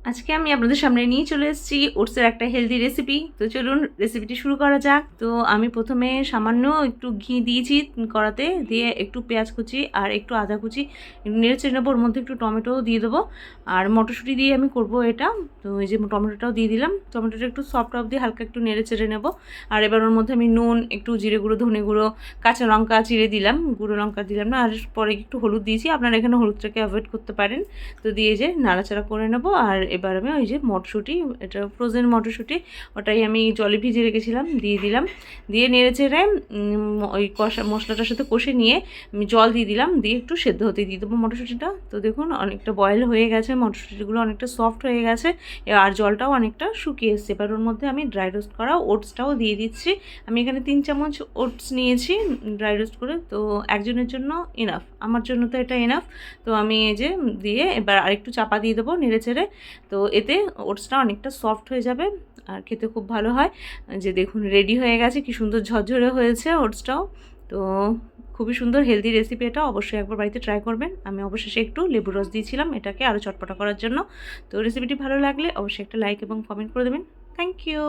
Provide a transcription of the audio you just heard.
আজকে আমি আপনাদের সামনে নিয়ে চলে এসেছি ওটসের একটা হেলদি রেসিপি। তো চলুন রেসিপিটি শুরু করা যাক। তো আমি প্রথমে সামান্য একটু ঘি দিয়েছি কড়াতে, দিয়ে একটু পেঁয়াজ কুচি আর একটু আদা কুচি নেড়ে চেড়ে নেবো। ওর মধ্যে একটু টমেটোও দিয়ে দেবো আর মটরশুঁটি দিয়ে আমি করব এটা। তো এই যে টমেটোটাও দিয়ে দিলাম, টমেটোটা একটু সফট অফ দিয়ে হালকা একটু নেড়ে চেড়ে নেবো। আর এবার ওর মধ্যে আমি নুন, একটু জিরে গুঁড়ো, ধনে গুঁড়ো, কাঁচা লঙ্কা চিড়ে দিলাম, গুঁড়ো লঙ্কা দিলাম না, আর পরে একটু হলুদ দিয়েছি। আপনারা এখানে হলুদটাকে অ্যাভয়েড করতে পারেন। তো দিয়ে যে নাড়াচাড়া করে নেবো। আর এবার আমি ওই যে মটরশুঁটি, এটা ফ্রোজেন মটরশুঁটি, ওটাই আমি জলে ভিজিয়ে রেখেছিলাম, দিয়ে দিলাম। দিয়ে নেড়ে চেড়ে ওই মশলাটার সাথে কষে নিয়ে আমি জল দিয়ে দিলাম, দিয়ে একটু সেদ্ধ হতে দিয়ে দেবো মটরশুঁটিটা। তো দেখুন অনেকটা বয়েল হয়ে গেছে, মটরশুঁটিগুলো অনেকটা সফট হয়ে গেছে আর জলটাও অনেকটা শুকিয়ে এসছে। এবার ওর মধ্যে আমি ড্রাই রোস্ট করা ওটসটাও দিয়ে দিচ্ছি। আমি এখানে 3 চামচ ওটস নিয়েছি ড্রাই রোস্ট করে। তো একজনের জন্য ইনাফ, আমার জন্য তো এটা ইনাফ। তো আমি এই যে দিয়ে এবার আরেকটু চাপা দিয়ে দেবো নেড়ে চেড়ে। তো এতে ওটসটা অনেকটা সফট হয়ে যাবে আর খেতে খুব ভালো হয়। যে দেখুন রেডি হয়ে গেছে, কি সুন্দর ঝরঝরে হয়েছে ওটসটাও। তো খুবই সুন্দর হেলদি রেসিপি, এটা অবশ্যই একবার বাড়িতে ট্রাই করবেন। আমি অবশ্যই একটু লেবুর রস দিয়েছিলাম এটাকে আরও চটপটা করার জন্য। তো রেসিপিটি ভালো লাগলে অবশ্যই একটা লাইক এবং কমেন্ট করে দেবেন। Thank you.